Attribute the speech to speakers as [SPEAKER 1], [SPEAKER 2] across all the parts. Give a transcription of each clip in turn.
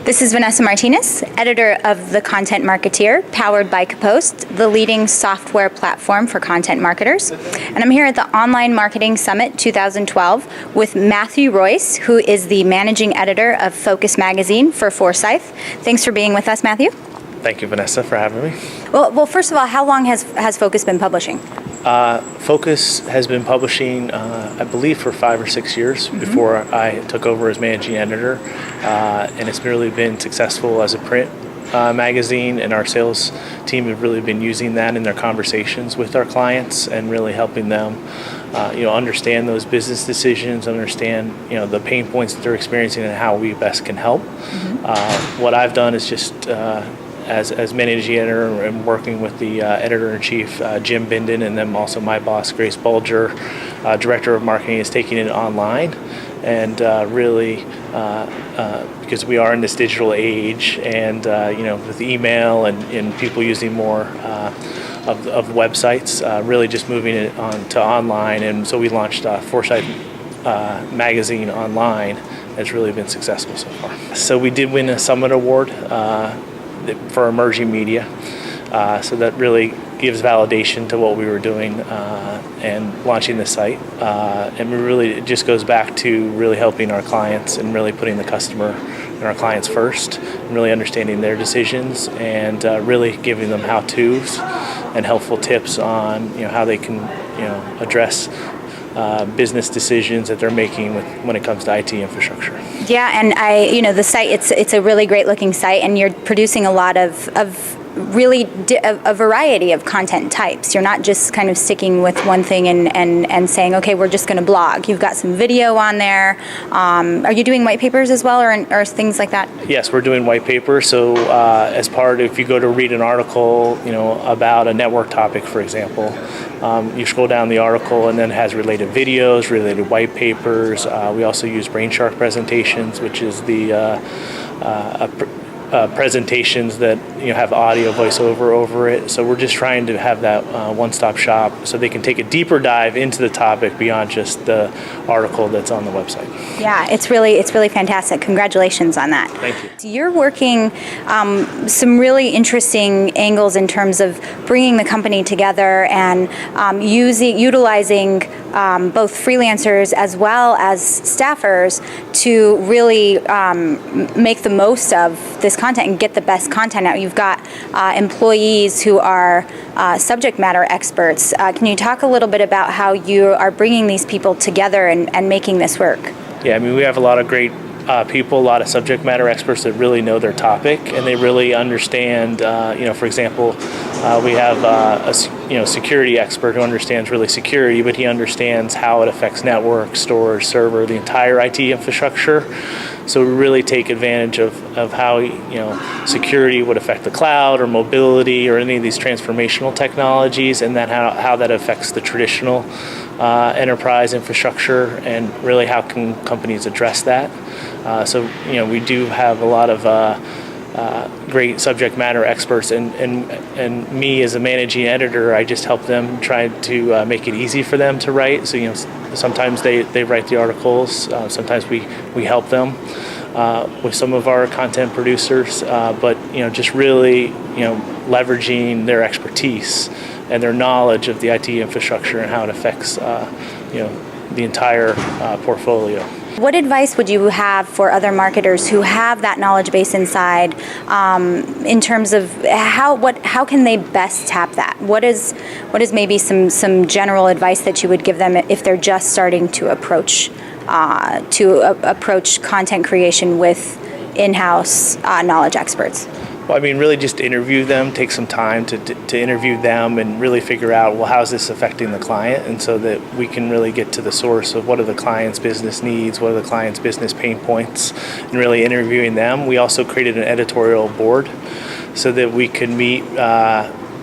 [SPEAKER 1] This is Vanessa Martinez, editor of the Content Marketeer, powered by Kapost, the leading software platform for content marketers. And I'm here at the Online Marketing Summit 2012 with Matthew Royse, who is the managing editor of Focus magazine for Forsythe. Thanks for being with us, Matthew.
[SPEAKER 2] Thank you, Vanessa, for having me.
[SPEAKER 1] Well, first of all, how long has Focus been publishing?
[SPEAKER 2] Focus has been publishing, I believe, for 5 or 6 years before I took over as managing editor, and it's really been successful as a print magazine, and our sales team have really been using that in their conversations with our clients and really helping them understand those business decisions, understand the pain points that they're experiencing and how we best can help. What I've done is just as managing editor and working with the editor-in-chief, Jim Binden, and then also my boss, Grace Bulger, director of marketing, is taking it online. And really, because we are in this digital age, and with email and people using more of websites, really just moving it on to online. And so we launched Forsythe magazine online. It's really been successful so far. So we did win a Summit Award for emerging media, so that really gives validation to what we were doing and launching the site, and it just goes back to really helping our clients and really putting the customer and our clients first, and really understanding their decisions, and really giving them how-tos and helpful tips on how they can address business decisions that they're making when it comes to IT infrastructure.
[SPEAKER 1] Yeah, and the site, it's a really great looking site, and you're producing a lot of really a variety of content types. You're not just kind of sticking with one thing and saying, okay, we're just going to blog. You've got some video on there. Are you doing white papers as well, or things like that?
[SPEAKER 2] Yes, we're doing white paper. So as part, if you go to read an article, about a network topic, for example, you scroll down the article and then it has related videos, related white papers. We also use Brainshark presentations, which is the presentations that have audio voiceover over it. So we're just trying to have that one-stop shop so they can take a deeper dive into the topic beyond just the article that's on the website.
[SPEAKER 1] Yeah, it's really fantastic. Congratulations on that.
[SPEAKER 2] Thank you.
[SPEAKER 1] So you're working some really interesting angles in terms of bringing the company together and utilizing both freelancers as well as staffers to really make the most of this content and get the best content out. You've got employees who are subject matter experts. Can you talk a little bit about how you are bringing these people together and making this work?
[SPEAKER 2] Yeah, we have a lot of great people, a lot of subject matter experts that really know their topic, and they really understand, for example, we have a security expert who understands really security, but he understands how it affects network, storage, server, the entire IT infrastructure. So we really take advantage of how security would affect the cloud or mobility or any of these transformational technologies, and then how that affects the traditional enterprise infrastructure, and really how can companies address that. So we do have a lot of great subject matter experts, and me as a managing editor, I just help them try to make it easy for them to write. So sometimes they write the articles, sometimes we help them with some of our content producers, but just really leveraging their expertise and their knowledge of the IT infrastructure and how it affects the entire portfolio.
[SPEAKER 1] What advice would you have for other marketers who have that knowledge base inside, in terms of how can they best tap that? What is maybe some general advice that you would give them if they're just starting to approach content creation with in-house knowledge experts?
[SPEAKER 2] Well, really just interview them, take some time to interview them and really figure out, well, how is this affecting the client? And so that we can really get to the source of what are the client's business needs, what are the client's business pain points, and really interviewing them. We also created an editorial board so that we could meet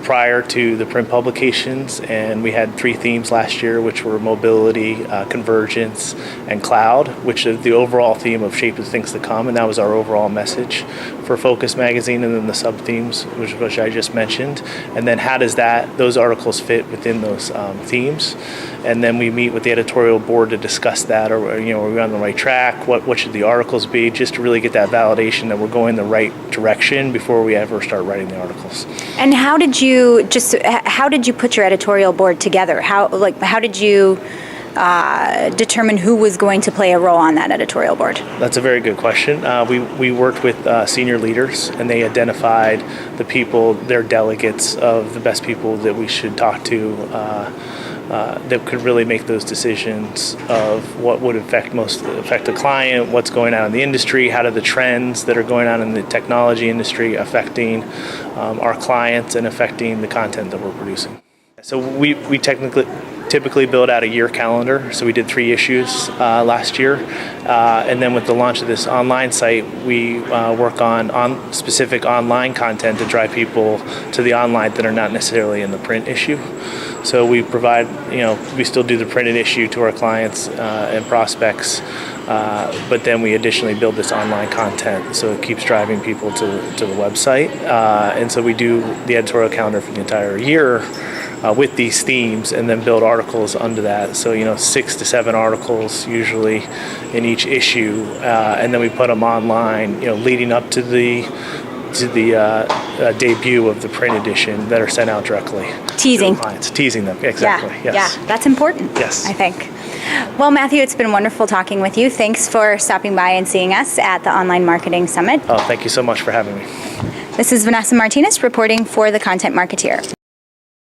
[SPEAKER 2] prior to the print publications, and we had 3 themes last year, which were mobility, convergence, and cloud, which is the overall theme of Shape of Things to Come, and that was our overall message for Focus magazine, and then the sub-themes, which I just mentioned. And then how does those articles fit within those themes? And then we meet with the editorial board to discuss that, or are we on the right track? What should the articles be? Just to really get that validation that we're going the right direction before we ever start writing the articles.
[SPEAKER 1] And how did you put your editorial board together? How did you determine who was going to play a role on that editorial board?
[SPEAKER 2] That's a very good question. We worked with senior leaders, and they identified the people, their delegates of the best people that we should talk to that could really make those decisions of what would affect the client, what's going on in the industry, how do the trends that are going on in the technology industry affecting our clients and affecting the content that we're producing. So we typically build out a year calendar. So we did 3 issues last year. And then with the launch of this online site, we work on specific online content to drive people to the online that are not necessarily in the print issue. So we provide, we still do the printed issue to our clients and prospects, but then we additionally build this online content, so it keeps driving people to the website. And so we do the editorial calendar for the entire year with these themes, and then build articles under that. So 6 to 7 articles usually in each issue, and then we put them online, leading up to the debut of the print edition that are sent out directly.
[SPEAKER 1] Teasing
[SPEAKER 2] them, exactly.
[SPEAKER 1] Yeah,
[SPEAKER 2] yes.
[SPEAKER 1] Yeah, that's important.
[SPEAKER 2] Yes,
[SPEAKER 1] I think. Well, Matthew, it's been wonderful talking with you. Thanks for stopping by and seeing us at the Online Marketing Summit.
[SPEAKER 2] Oh, thank you so much for having me.
[SPEAKER 1] This is Vanessa Martinez reporting for the Content Marketeer.